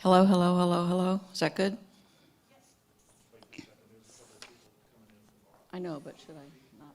Hello, hello, hello, hello. Is that good? I know, but should I not?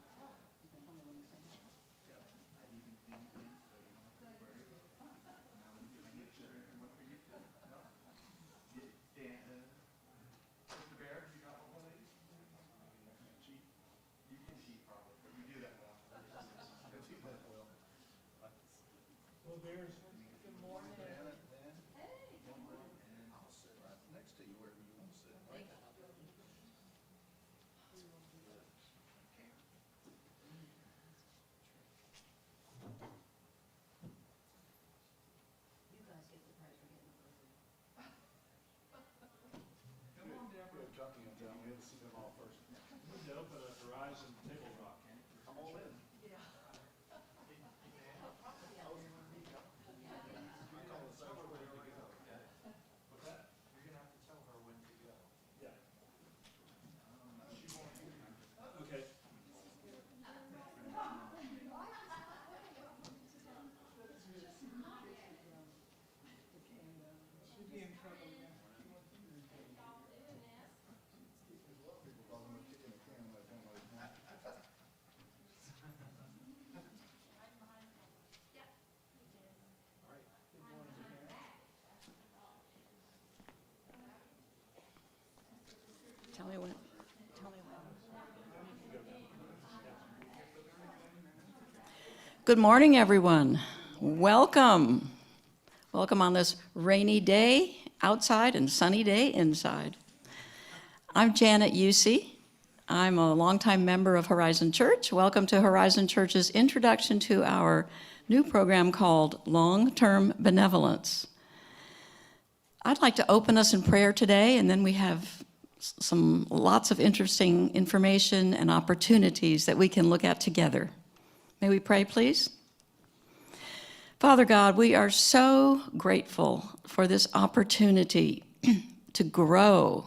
Tell me when. Tell me when. Good morning, everyone. Welcome. Welcome on this rainy day outside and sunny day inside. I'm Janet Usey. I'm a longtime member of Horizon Church. Welcome to Horizon Church's introduction to our new program called Long-Term Benevolence. I'd like to open us in prayer today, and then we have lots of interesting information and opportunities that we can look at together. May we pray, please? Father God, we are so grateful for this opportunity to grow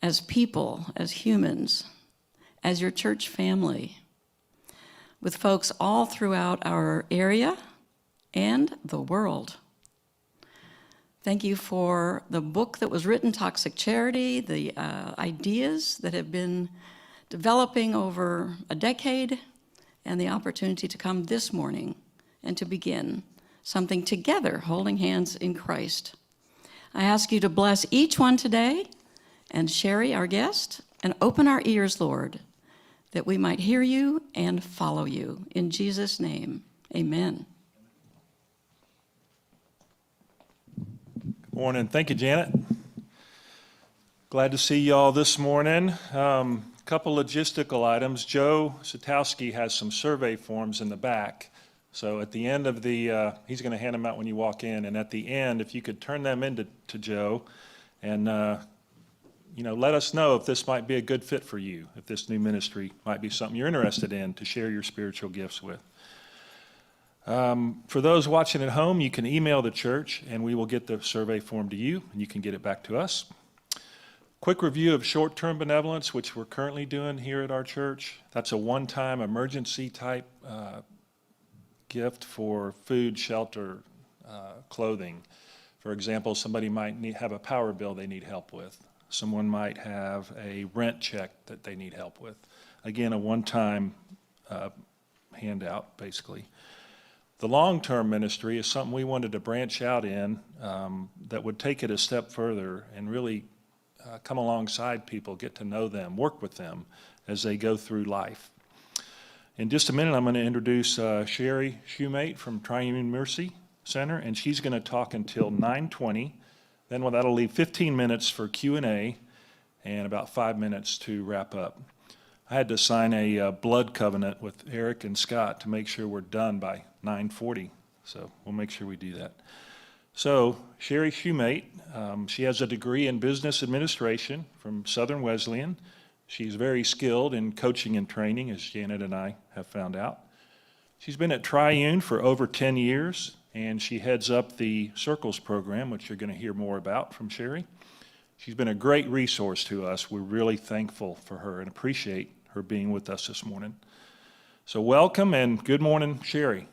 as people, as humans, as your church family, with folks all throughout our area and the world. Thank you for the book that was written, Toxic Charity, the ideas that have been developing over a decade, and the opportunity to come this morning and to begin something together, holding hands in Christ. I ask you to bless each one today, and Sherry, our guest, and open our ears, Lord, that we might hear you and follow you. In Jesus' name, amen. Good morning. Thank you, Janet. Glad to see you all this morning. Couple logistical items. Joe Satowski has some survey forms in the back. So at the end of the, he's going to hand them out when you walk in. And at the end, if you could turn them in to Joe and, let us know if this might be a good fit for you, if this new ministry might be something you're interested in to share your spiritual gifts with. For those watching at home, you can email the church and we will get the survey form to you and you can get it back to us. Quick review of short-term benevolence, which we're currently doing here at our church. That's a one-time emergency type gift for food, shelter, clothing. For example, somebody might have a power bill they need help with. Someone might have a rent check that they need help with. Again, a one-time handout, basically. The long-term ministry is something we wanted to branch out in that would take it a step further and really come alongside people, get to know them, work with them as they go through life. In just a minute, I'm going to introduce Sherry Shoemate from Triune Mercy Center, and she's going to talk until 9:20. Then that'll leave 15 minutes for Q&A and about 5 minutes to wrap up. I had to sign a blood covenant with Eric and Scott to make sure we're done by 9:40, so we'll make sure we do that. So, Sherry Shoemate, she has a degree in business administration from Southern Wesleyan. She's very skilled in coaching and training, as Janet and I have found out. She's been at Triune for over 10 years, and she heads up the Circles program, which you're going to hear more about from Sherry. She's been a great resource to us. We're really thankful for her and appreciate her being with us this morning. So welcome and good morning, Sherry.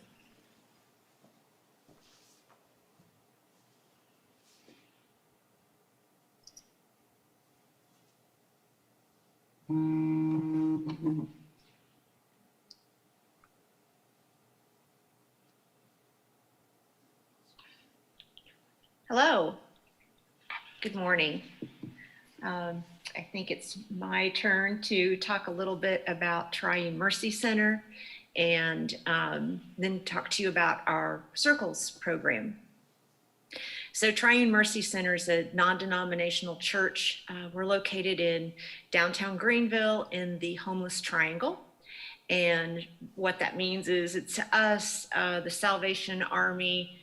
Hello, good morning. I think it's my turn to talk a little bit about Triune Mercy Center and then talk to you about our Circles program. So Triune Mercy Center is a non-denominational church. We're located in downtown Greenville in the Homeless Triangle. And what that means is it's us, the Salvation Army,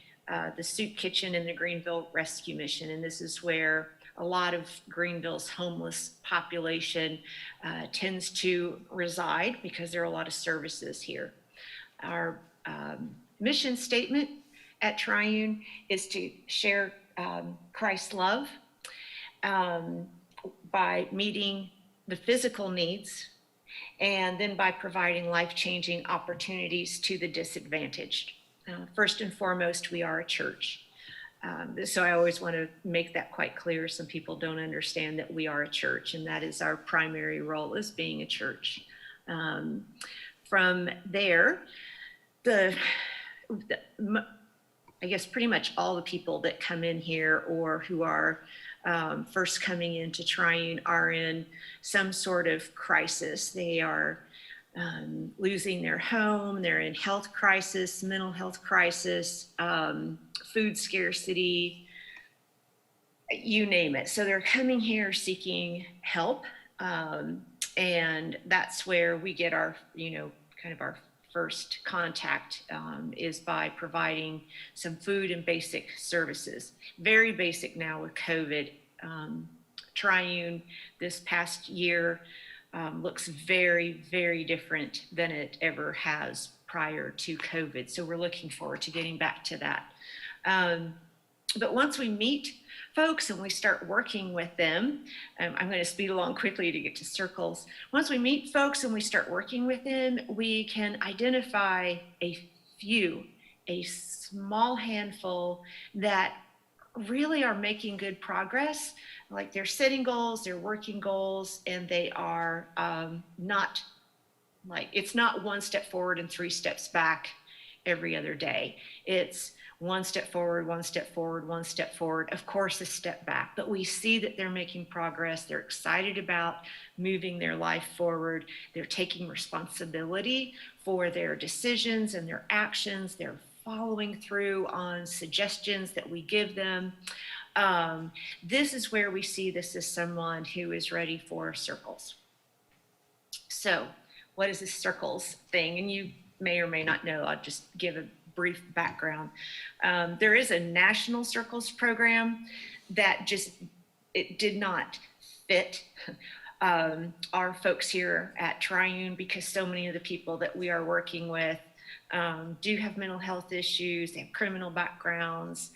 the Soup Kitchen, and the Greenville Rescue Mission. And this is where a lot of Greenville's homeless population tends to reside because there are a lot of services here. Our mission statement at Triune is to share Christ's love by meeting the physical needs and then by providing life-changing opportunities to the disadvantaged. First and foremost, we are a church. So I always want to make that quite clear. Some people don't understand that we are a church, and that is our primary role as being a church. From there, I guess pretty much all the people that come in here or who are first coming into Triune are in some sort of crisis. They are losing their home, they're in health crisis, mental health crisis, food scarcity, you name it. So they're coming here seeking help. And that's where we get our, kind of our first contact is by providing some food and basic services. Very basic now with COVID. Triune this past year looks very, very different than it ever has prior to COVID. So we're looking forward to getting back to that. But once we meet folks and we start working with them, I'm going to speed along quickly to get to Circles. Once we meet folks and we start working with them, we can identify a small handful that really are making good progress. Like they're setting goals, they're working goals, and they are not like, it's not one step forward and 3 steps back every other day. It's one step forward, one step forward, one step forward, of course, a step back. But we see that they're making progress. They're excited about moving their life forward. They're taking responsibility for their decisions and their actions. They're following through on suggestions that we give them. This is where we see this as someone who is ready for Circles. So what is this Circles thing? And you may or may not know, I'll just give a brief background. There is a national Circles program that it did not fit our folks here at Triune because so many of the people that we are working with do have mental health issues, they have criminal backgrounds,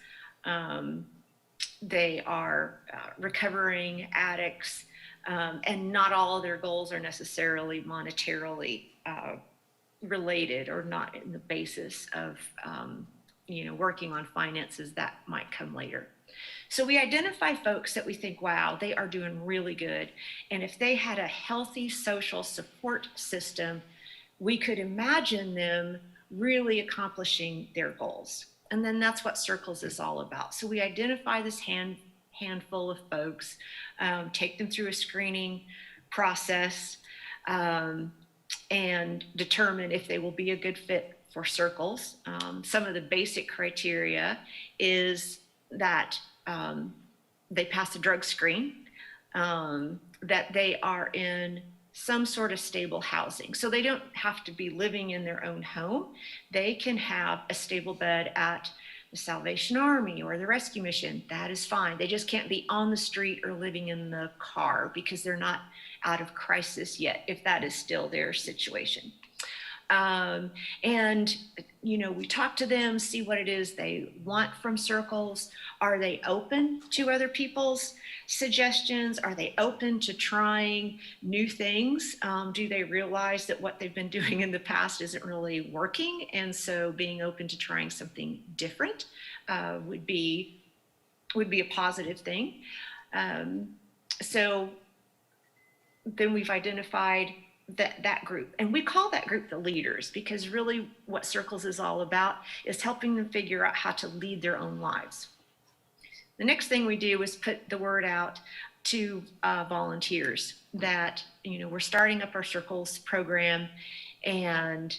they are recovering addicts, and not all of their goals are necessarily monetarily related or not in the basis of working on finances. That might come later. So we identify folks that we think, wow, they are doing really good. And if they had a healthy social support system, we could imagine them really accomplishing their goals. And then that's what Circles is all about. So we identify this handful of folks, take them through a screening process, and determine if they will be a good fit for Circles. Some of the basic criteria is that they pass a drug screen, that they are in some sort of stable housing. So they don't have to be living in their own home. They can have a stable bed at the Salvation Army or the Rescue Mission. That is fine. They just can't be on the street or living in the car because they're not out of crisis yet, if that is still their situation. And, we talk to them, see what it is they want from Circles. Are they open to other people's suggestions? Are they open to trying new things? Do they realize that what they've been doing in the past isn't really working? And so being open to trying something different would be a positive thing. So then we've identified that group. And we call that group the leaders because really what Circles is all about is helping them figure out how to lead their own lives. The next thing we do is put the word out to volunteers that, we're starting up our Circles program. And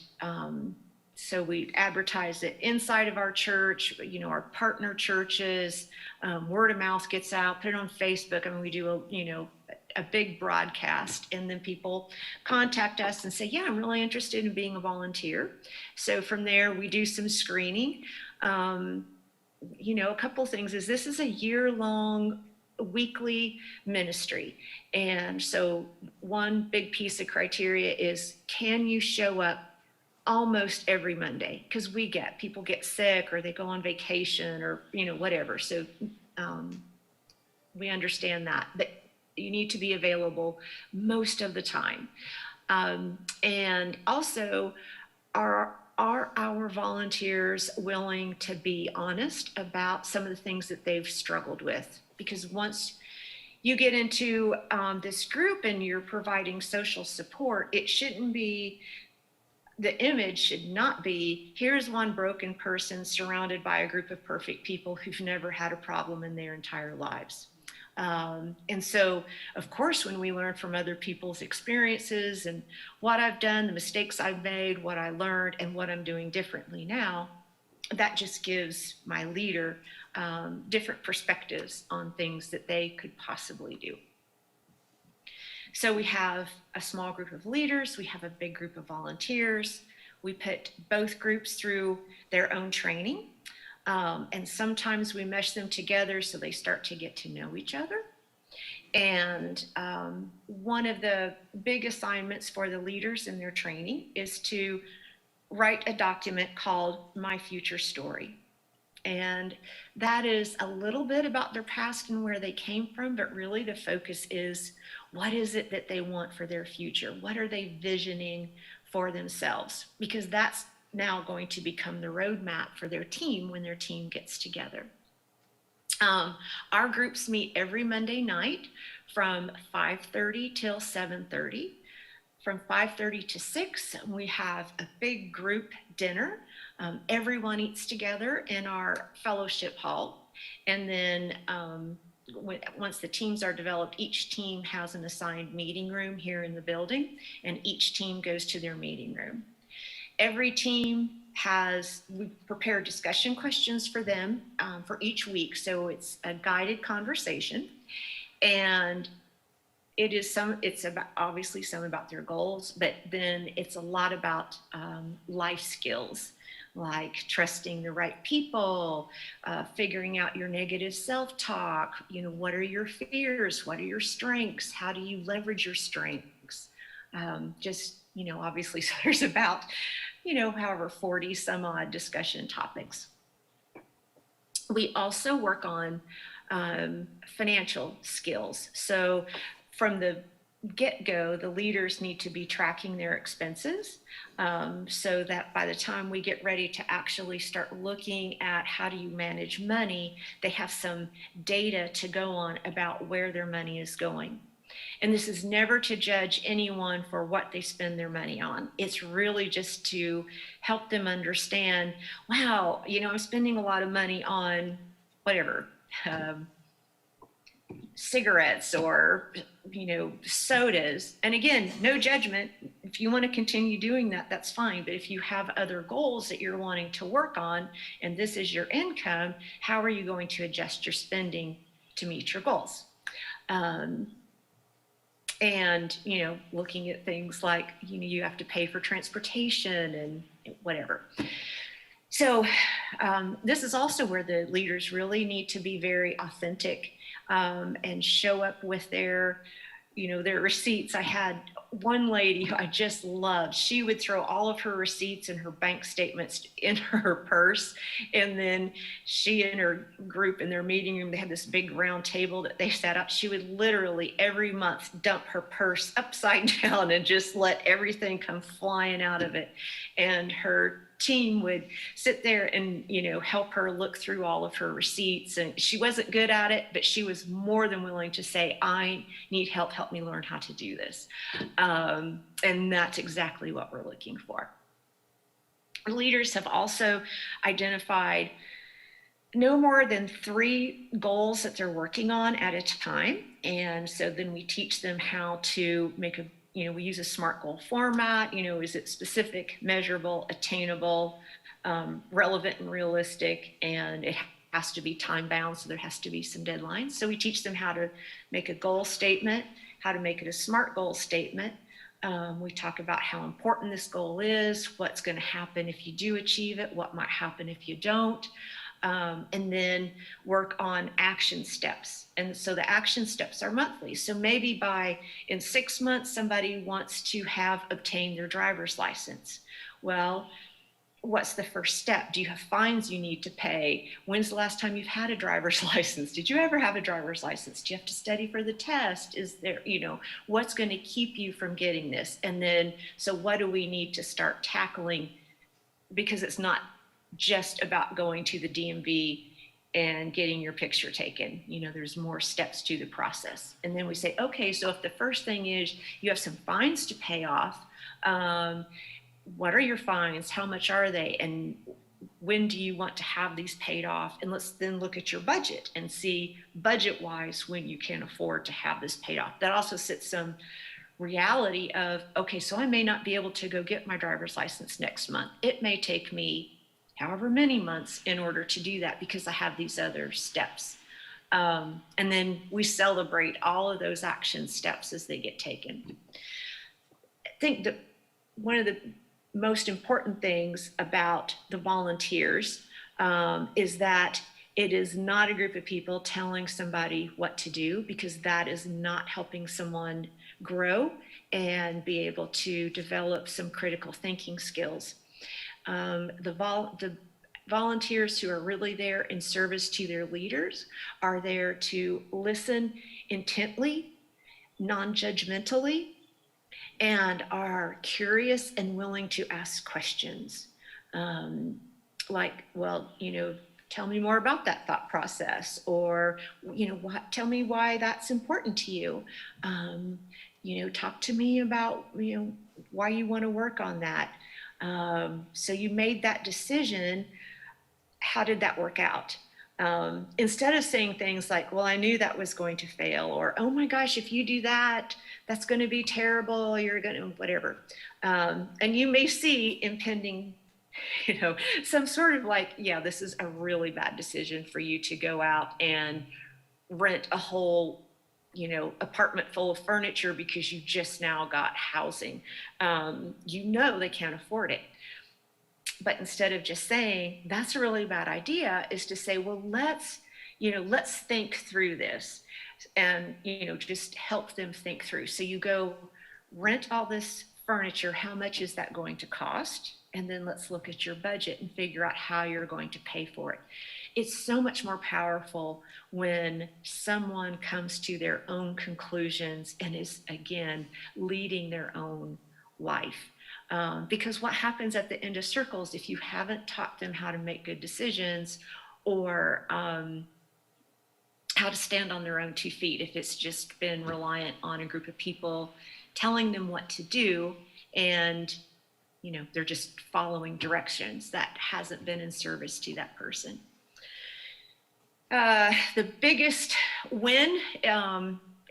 so we advertise it inside of our church, our partner churches, word of mouth gets out, put it on Facebook. I mean, we do a big broadcast, and then people contact us and say, yeah, I'm really interested in being a volunteer. So from there, we do some screening. A couple of things is this is a year-long weekly ministry. And so one big piece of criteria is, can you show up almost every Monday? Because people get sick or they go on vacation or, whatever. So we understand that you need to be available most of the time. And also, are our volunteers willing to be honest about some of the things that they've struggled with? Because once you get into this group and you're providing social support, it shouldn't be, the image should not be, here's one broken person surrounded by a group of perfect people who've never had a problem in their entire lives. And so, of course, when we learn from other people's experiences and what I've done, the mistakes I've made, what I learned, and what I'm doing differently now, that just gives my leader different perspectives on things that they could possibly do. So we have a small group of leaders, we have a big group of volunteers. We put both groups through their own training. And sometimes we mesh them together so they start to get to know each other. And one of the big assignments for the leaders in their training is to write a document called My Future Story. And that is a little bit about their past and where they came from, but really the focus is, what is it that they want for their future? What are they visioning for themselves? Because that's now going to become the roadmap for their team when their team gets together. Our groups meet every Monday night from 5:30 till 7:30. From 5:30 to 6, we have a big group dinner. Everyone eats together in our fellowship hall. And then once the teams are developed, each team has an assigned meeting room here in the building, and each team goes to their meeting room. Every team we prepare discussion questions for them for each week. So it's a guided conversation, and it's about, obviously, some about their goals, but then it's a lot about life skills, like trusting the right people, figuring out your negative self-talk, what are your fears, what are your strengths, how do you leverage your strengths? Obviously, so there's about, however, 40 some odd discussion topics. We also work on financial skills. So from the get-go, the leaders need to be tracking their expenses so that by the time we get ready to actually start looking at how do you manage money, they have some data to go on about where their money is going. And this is never to judge anyone for what they spend their money on. It's really just to help them understand, wow, I'm spending a lot of money on whatever, cigarettes or, sodas. And again, no judgment. If you want to continue doing that, that's fine. But if you have other goals that you're wanting to work on, and this is your income, how are you going to adjust your spending to meet your goals? And, looking at things like, you have to pay for transportation and whatever. So this is also where the leaders really need to be very authentic and show up with their receipts. I had one lady who I just loved. She would throw all of her receipts and her bank statements in her purse. And then she and her group in their meeting room, they had this big round table that they set up. She would literally every month dump her purse upside down and just let everything come flying out of it. And her team would sit there and help her look through all of her receipts. And she wasn't good at it, but she was more than willing to say, I need help me learn how to do this. And that's exactly what we're looking for. Leaders have also identified no more than 3 goals that they're working on at a time. And so then we teach them how to make we use a SMART goal format. Is it specific, measurable, attainable, relevant and realistic, and it has to be time bound, so there has to be some deadlines. So we teach them how to make a goal statement, how to make it a SMART goal statement. We talk about how important this goal is, what's going to happen if you do achieve it, what might happen if you don't, and then work on action steps. And so the action steps are monthly. So maybe in 6 months, somebody wants to have obtained their driver's license. Well, what's the first step? Do you have fines you need to pay? When's the last time you've had a driver's license? Did you ever have a driver's license? Do you have to study for the test? Is there, what's going to keep you from getting this? And then, so what do we need to start tackling? Because it's not just about going to the DMV and getting your picture taken. There's more steps to the process. And then we say, okay, so if the first thing is you have some fines to pay off, what are your fines? How much are they? And when do you want to have these paid off? And let's then look at your budget and see budget-wise when you can afford to have this paid off. That also sets some reality of, okay, so I may not be able to go get my driver's license next month. It may take me however many months in order to do that because I have these other steps. And then we celebrate all of those action steps as they get taken. I think that one of the most important things about the volunteers is that it is not a group of people telling somebody what to do, because that is not helping someone grow and be able to develop some critical thinking skills. The volunteers who are really there in service to their leaders are there to listen intently, non-judgmentally, and are curious and willing to ask questions. Like, well, tell me more about that thought process, or, tell me why that's important to you. Talk to me about, why you want to work on that. So you made that decision. How did that work out? Instead of saying things like, well, I knew that was going to fail, or, oh my gosh, if you do that, that's going to be terrible, you're going to, whatever. And you may see impending, some sort of like, yeah, this is a really bad decision for you to go out and rent a whole, apartment full of furniture because you just now got housing. They can't afford it. But instead of just saying that's a really bad idea, is to say, well, let's think through this, and just help them think through. So you go rent all this furniture. How much is that going to cost? And then let's look at your budget and figure out how you're going to pay for it. It's so much more powerful when someone comes to their own conclusions and is, again, leading their own life. Because what happens at the end of circles, if you haven't taught them how to make good decisions, or how to stand on their own 2 feet, if it's just been reliant on a group of people telling them what to do, and they're just following directions, that hasn't been in service to that person. The biggest win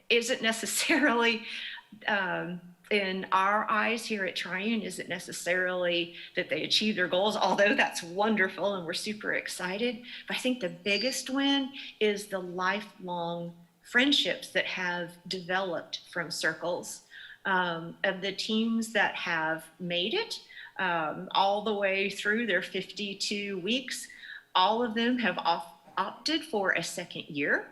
isn't necessarily in our eyes here at Triune, isn't necessarily that they achieve their goals, although that's wonderful and we're super excited. But I think the biggest win is the lifelong friendships that have developed from circles. Of the teams that have made it all the way through their 52 weeks, all of them have opted for a second year.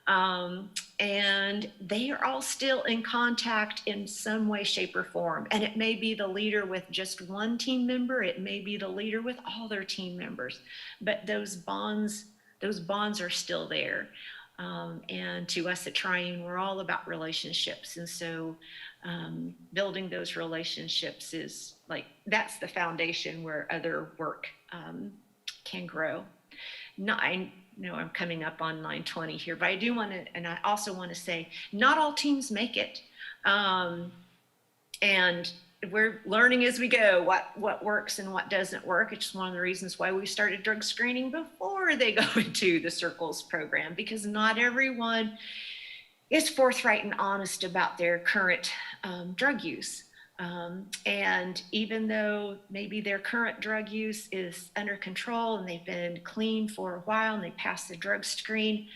And they are all still in contact in some way, shape, or form. And it may be the leader with just one team member. It may be the leader with all their team members. But those bonds are still there. And to us at Triune, we're all about relationships. And so building those relationships is that's the foundation where other work can grow. I know I'm coming up on 9:20 here, but I do want to, and I also want to say, not all teams make it. And we're learning as we go what works and what doesn't work. It's one of the reasons why we started drug screening before before they go into the Circles program, because not everyone is forthright and honest about their current drug use. And even though maybe their current drug use is under control and they've been clean for a while and they pass the drug screen,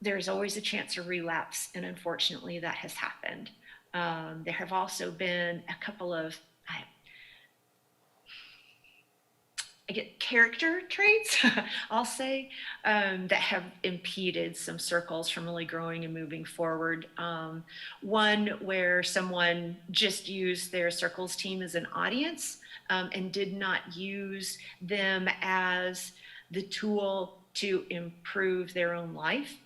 there's always a chance of relapse. And unfortunately, that has happened. There have also been a couple of, I get character traits, I'll say, that have impeded some circles from really growing and moving forward. One where someone just used their circles team as an audience and did not use them as the tool to improve their own life.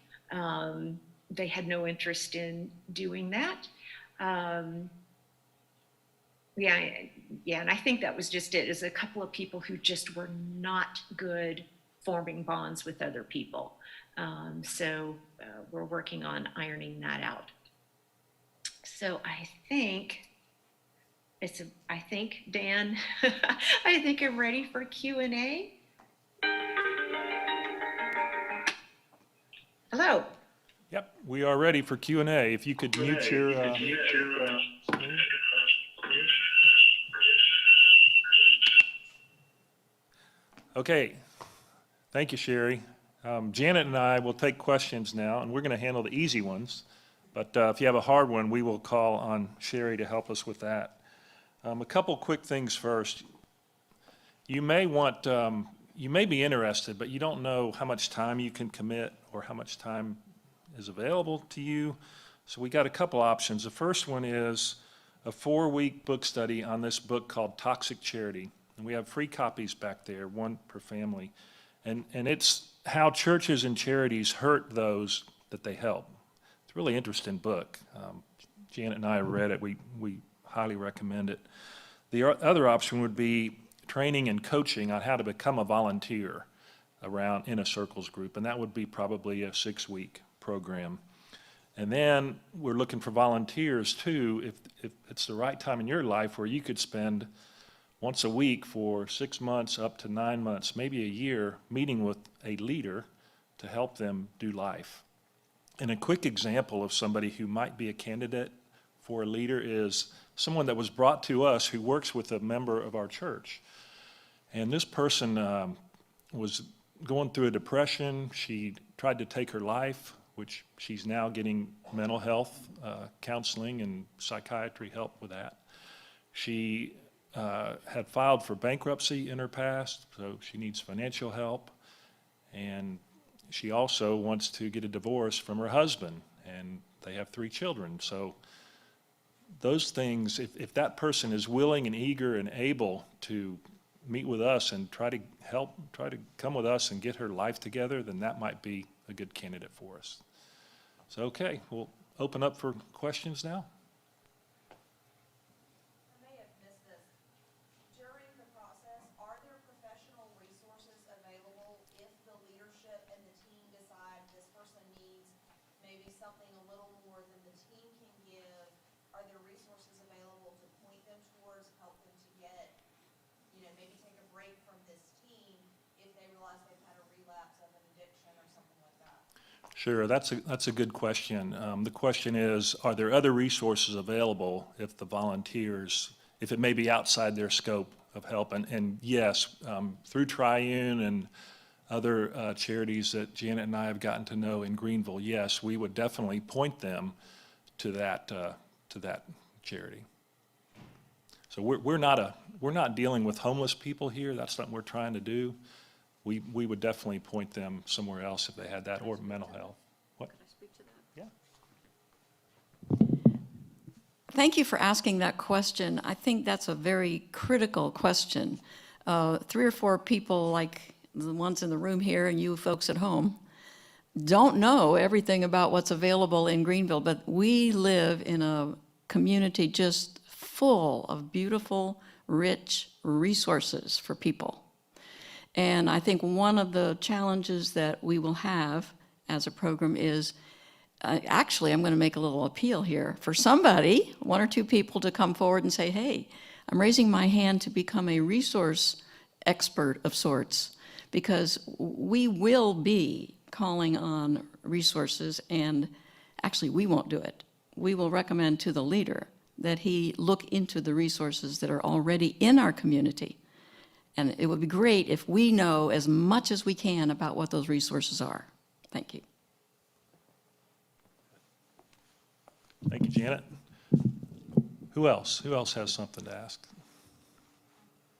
They had no interest in doing that. Yeah, and I think that was just it, is a couple of people who just were not good forming bonds with other people. So we're working on ironing that out. So I think Dan, I think I'm ready for Q&A. Hello. Yep, we are ready for Q&A. If you could mute your... Okay, thank you, Sherry. Janet and I will take questions now, and we're going to handle the easy ones. But if you have a hard one, we will call on Sherry to help us with that. A couple quick things first. You may be interested, but you don't know how much time you can commit or how much time is available to you. So we got a couple options. The first one is a 4-week book study on this book called Toxic Charity. And we have free copies back there, one per family. And it's how churches and charities hurt those that they help. It's a really interesting book. Janet and I have read it. We highly recommend it. The other option would be training and coaching on how to become a volunteer in a Circles group. And that would be probably a 6-week program. And then we're looking for volunteers too, if it's the right time in your life where you could spend once a week for 6 months up to 9 months, maybe a year, meeting with a leader to help them do life. And a quick example of somebody who might be a candidate for a leader is someone that was brought to us who works with a member of our church. And this person was going through a depression. She tried to take her life, which she's now getting mental health counseling and psychiatry help with that. She had filed for bankruptcy in her past, so she needs financial help. And she also wants to get a divorce from her husband, and they have 3 children. So those things, if that person is willing and eager and able to meet with us and try to come with us and get her life together, then that might be a good candidate for us. So, okay, we'll open up for questions now. Something a little more than the team can give? Are there resources available to point them towards, help them to get, maybe take a break from this team if they realize they've had a relapse of an addiction or something like that? Sure, that's a good question. The question is, are there other resources available if the volunteers, if it may be outside their scope of help? And yes, through Triune and other charities that Janet and I have gotten to know in Greenville, yes, we would definitely point them to that charity. So we're not dealing with homeless people here. That's not what we're trying to do. We would definitely point them somewhere else if they had that, or mental health. What? Could I speak to that? Yeah. Thank you for asking that question. I think that's a very critical question. 3 or 4 people like the ones in the room here and you folks at home don't know everything about what's available in Greenville, but we live in a community just full of beautiful, rich resources for people. And I think one of the challenges that we will have as a program is, actually, I'm going to make a little appeal here for somebody, 1 or 2 people, to come forward and say, hey, I'm raising my hand to become a resource expert of sorts. because we will be calling on resources, and actually we won't do it. We will recommend to the leader that he look into the resources that are already in our community. And it would be great if we know as much as we can about what those resources are. Thank you. Thank you, Janet. Who else? Who else has something to ask?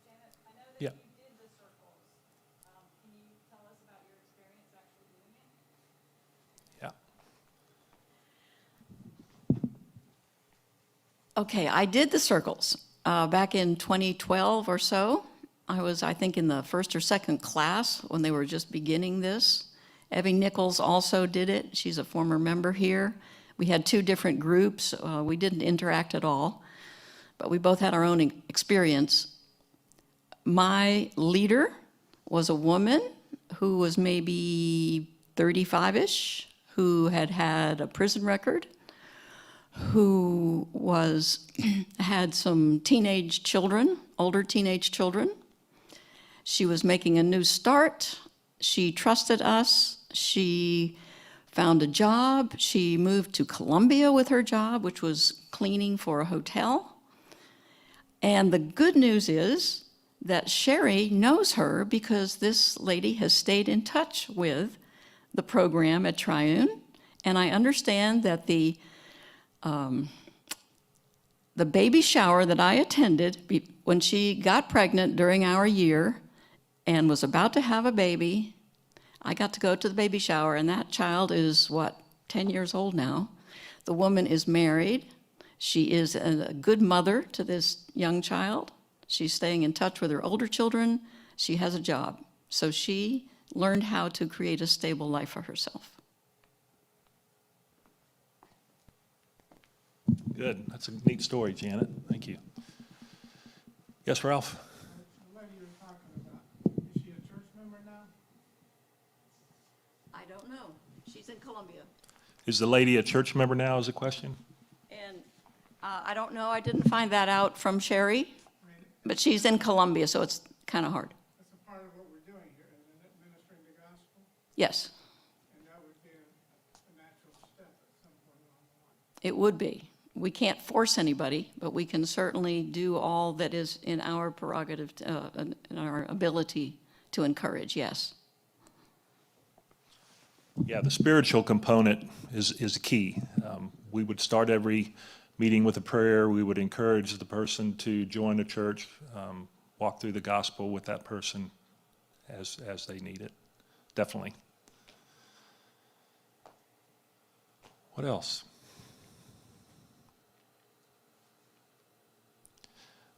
Janet, I know that Yeah. you did the circles. Can you tell us about your experience actually doing it? Yeah. Okay, I did the circles back in 2012 or so. I was, I think, in the first or second class when they were just beginning this. Evie Nichols also did it. She's a former member here. We had two different groups. We didn't interact at all, but we both had our own experience. My leader was a woman who was maybe 35-ish, who had had a prison record, who had some teenage children, older teenage children. She was making a new start. She trusted us. She found a job. She moved to Columbia with her job, which was cleaning for a hotel. And the good news is that Sherry knows her because this lady has stayed in touch with the program at Triune. And I understand that the baby shower that I attended when she got pregnant during our year and was about to have a baby, I got to go to the baby shower, and that child is, 10 years old now. The woman is married. She is a good mother to this young child. She's staying in touch with her older children. She has a job. So she learned how to create a stable life for herself. Good. That's a neat story, Janet. Thank you. Yes, Ralph? The lady you're talking about, is she a church member now? I don't know. She's in Columbia. Is the lady a church member now is the question? And I don't know. I didn't find that out from Sherry, but she's in Columbia, so it's kind of hard. That's a part of what we're doing here, isn't it? Ministering the gospel? Yes, And that would be a natural step at some point along the line. it would be. We can't force anybody, but we can certainly do all that is in our prerogative, in our ability to encourage, yes. Yeah, the spiritual component is key. We would start every meeting with a prayer. We would encourage the person to join the church, walk through the gospel with that person as they need it. Definitely. What else?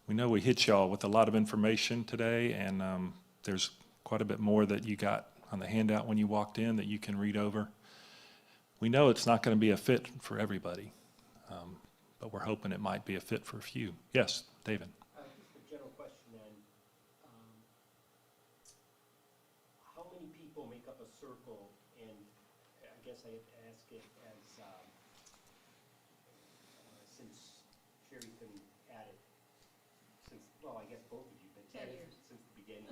We know we hit y'all with a lot of information today, and there's quite a bit more that you got on the handout when you walked in that you can read over. We know it's not going to be a fit for everybody, but we're hoping it might be a fit for a few. Yes, David. Just a general question then. How many people make up a circle? And I guess I have to ask it as, since Sherry's been at it, I guess both of you, but 10 years. Since the beginning.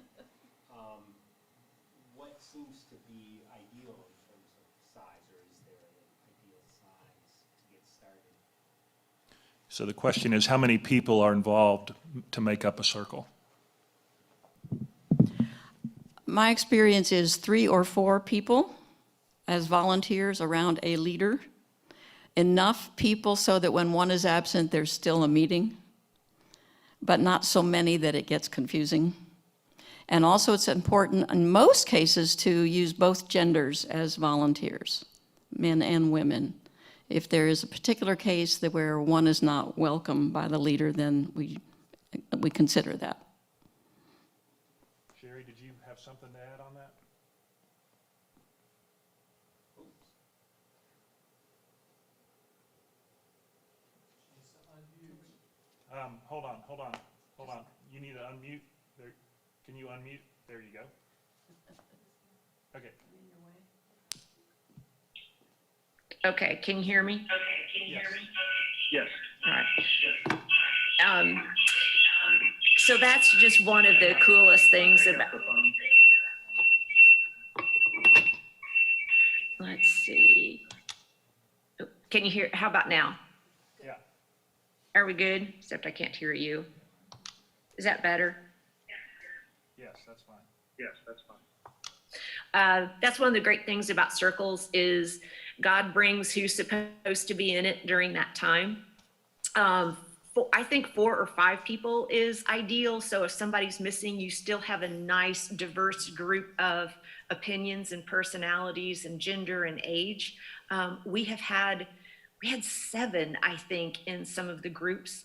What seems to be ideal in terms of size, or is there an ideal size to get started? So the question is, how many people are involved to make up a circle? My experience is 3 or 4 people as volunteers around a leader. Enough people so that when one is absent, there's still a meeting, but not so many that it gets confusing. And also it's important in most cases to use both genders as volunteers, men and women. If there is a particular case that where one is not welcome by the leader, then we consider that. Sherry, did you have something to add on that? Hold on. You need to unmute. There, can you unmute? There you go. Okay. Okay, can you hear me? Yes. All right. So that's just one of the coolest things about. let's see. Oh, can you hear, how about now? Yeah. Are we good? Except I can't hear you. Is that better? Yes, that's fine. That's one of the great things about circles is God brings who's supposed to be in it during that time. I think 4 or 5 people is ideal. So if somebody's missing, you still have a nice diverse group of opinions and personalities and gender and age. We had 7, I think, in some of the groups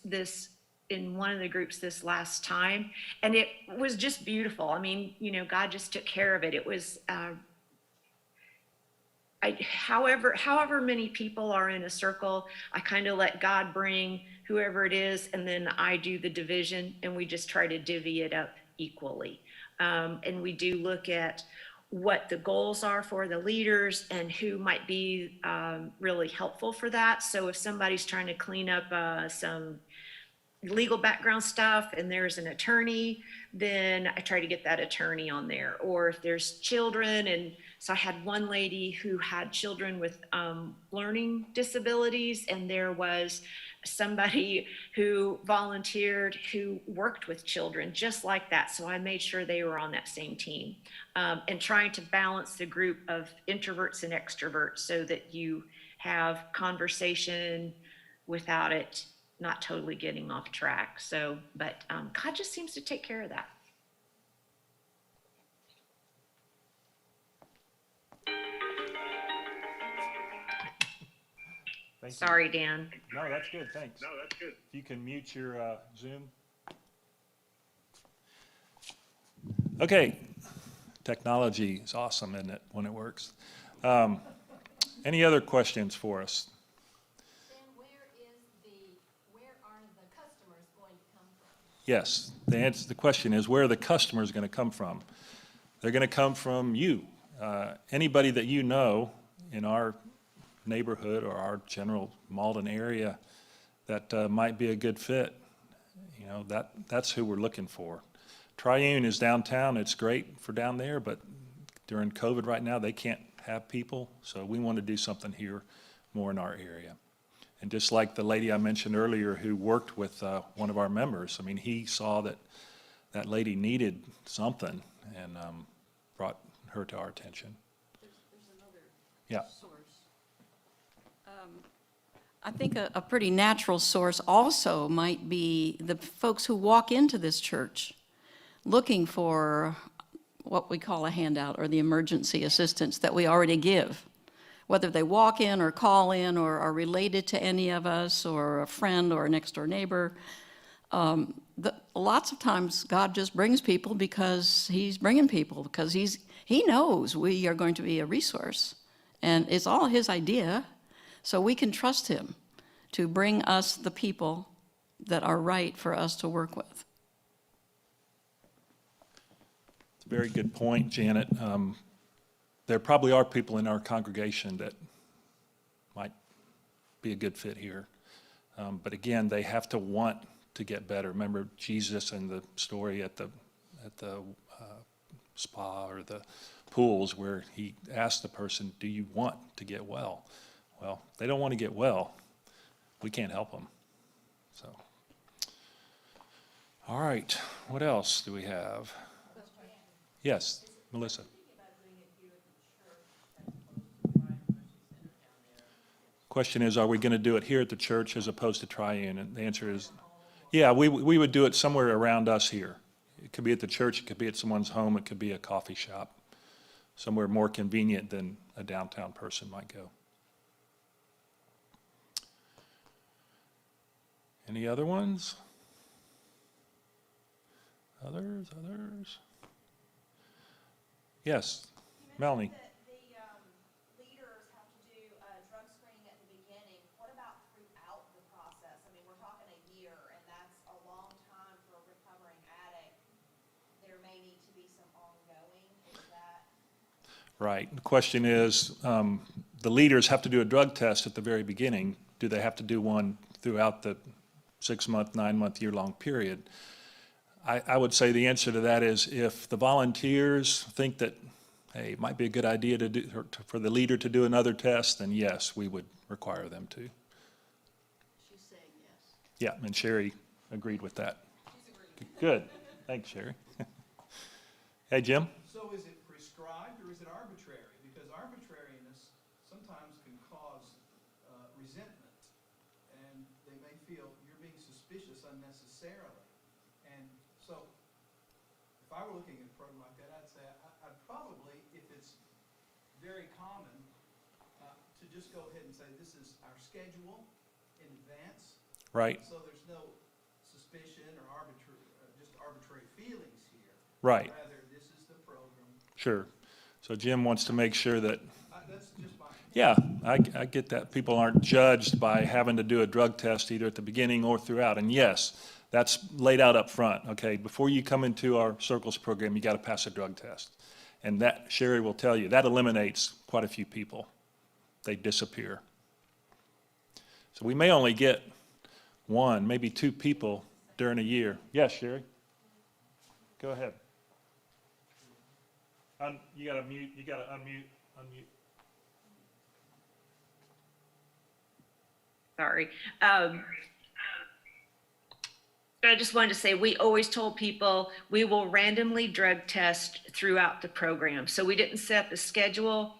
in one of the groups this last time. And it was just beautiful. I mean, God just took care of it. It was, however many people are in a circle, I kind of let God bring whoever it is, and then I do the division, and we just try to divvy it up equally. And we do look at what the goals are for the leaders and who might be really helpful for that. So if somebody's trying to clean up some legal background stuff and there's an attorney, then I try to get that attorney on there. Or if there's children, and so I had one lady who had children with learning disabilities, and there was somebody who volunteered who worked with children just like that. So I made sure they were on that same team, and trying to balance the group of introverts and extroverts so that you have conversation without it not totally getting off track. So, but God just seems to take care of that. Thank you. Sorry, Dan. No, that's good, thanks. If you can mute your Zoom. Okay, technology is awesome, isn't it, when it works? Any other questions for us? Then where are the customers going to come from? Yes, the question is, where are the customers going to come from? They're going to come from you. Anybody that you know in our neighborhood or our general Malden area that might be a good fit, that's who we're looking for. Triune is downtown. It's great for down there, but during COVID right now, they can't have people, so we want to do something here more in our area. And just like the lady I mentioned earlier who worked with one of our members, I mean, he saw that that lady needed something and brought her to our attention. There's another Yeah. source. I think a pretty natural source also might be the folks who walk into this church looking for what we call a handout or the emergency assistance that we already give. Whether they walk in or call in or are related to any of us or a friend or a next door neighbor, lots of times God just brings people because he's bringing people, because he knows we are going to be a resource. And it's all his idea, so we can trust him to bring us the people that are right for us to work with. It's a very good point, Janet. There probably are people in our congregation that might be a good fit here. But again, they have to want to get better. Remember Jesus and the story at the spa or the pools where he asked the person, do you want to get well? Well, they don't want to get well. We can't help them. So, all right, what else do we have? Yes, Melissa. Question is, are we going to do it here at the church as opposed to Triune? And the answer is, yeah, we would do it somewhere around us here. It could be at the church, it could be at someone's home, it could be a coffee shop, somewhere more convenient than a downtown person might go. Any other ones? Others? Yes, Melanie. The leaders have to do drug screening at the beginning. What about throughout the process? I mean, we're talking a year, and that's a long time for a recovering addict. There may need to be some ongoing. Is that? Right. The question is, the leaders have to do a drug test at the very beginning. Do they have to do one throughout the 6-month, 9-month, year-long period? I would say the answer to that is if the volunteers think that hey, it might be a good idea to do, for the leader to do another test, then yes, we would require them to. She's saying yes. Yeah, and Sherry agreed with that. Good. Thanks, Sherry. Hey, Jim? So is it prescribed or is it arbitrary? Because arbitrariness sometimes can cause resentment, and they may feel you're being suspicious unnecessarily. And so if I were looking at a program like that, I'd say I'd probably, if it's very common, to just go ahead and say this is our schedule in advance. Right, So there's no suspicion or just arbitrary feelings here. right, Rather, this is the program. sure. So Jim wants to make sure that, That's just my. yeah, I get that. People aren't judged by having to do a drug test either at the beginning or throughout. And yes, that's laid out up front, okay? Before you come into our Circles program, you got to pass a drug test. And that, Sherry will tell you, that eliminates quite a few people. They disappear. So we may only get one, maybe two people during a year. Yes, Sherry? Go ahead. You got to mute, you got to unmute. Sorry. I just wanted to say, we always told people we will randomly drug test throughout the program. So we didn't set the schedule.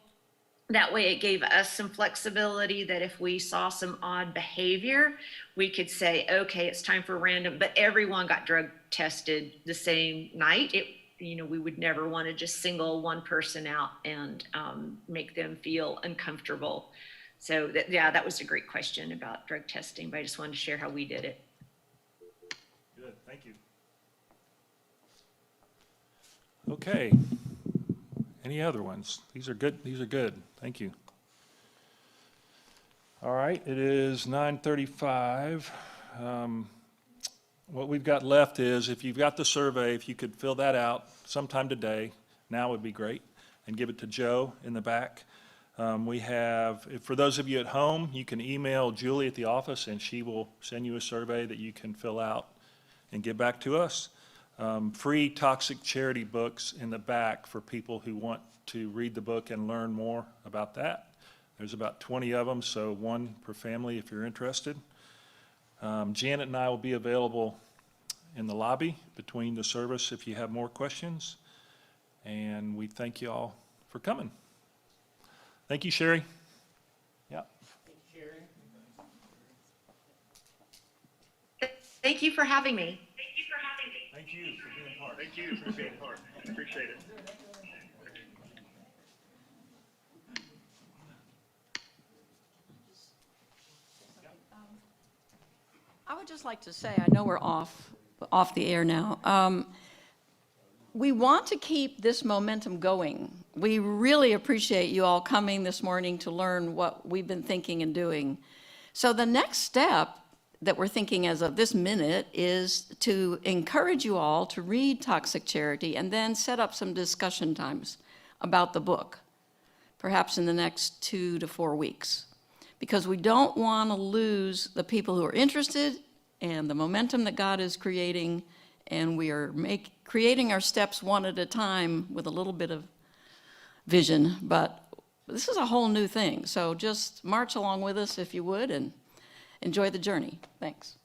That way it gave us some flexibility that if we saw some odd behavior, we could say, okay, it's time for random, but everyone got drug tested the same night. We would never want to just single one person out and make them feel uncomfortable. So that was a great question about drug testing, but I just wanted to share how we did it. Good, thank you. Okay. Any other ones? These are good, thank you. All right, it is 9:35. What we've got left is, if you've got the survey, if you could fill that out sometime today, now would be great, and give it to Joe in the back. We have, for those of you at home, you can email Julie at the office, and she will send you a survey that you can fill out and get back to us. Free toxic charity books in the back for people who want to read the book and learn more about that. There's about 20 of them, so one per family if you're interested. Janet and I will be available in the lobby between the service if you have more questions. And we thank you all for coming. Thank you, Sherry. Yeah. Thank you for having me. Thank you for being part. Thank you for being part. Appreciate it. I would just like to say, I know we're off the air now. We want to keep this momentum going. We really appreciate you all coming this morning to learn what we've been thinking and doing. So the next step that we're thinking as of this minute is to encourage you all to read Toxic Charity and then set up some discussion times about the book, perhaps in the next 2 to 4 weeks. Because we don't want to lose the people who are interested and the momentum that God is creating, and we are creating our steps one at a time with a little bit of vision, but this is a whole new thing. So just march along with us if you would, and enjoy the journey. Thanks.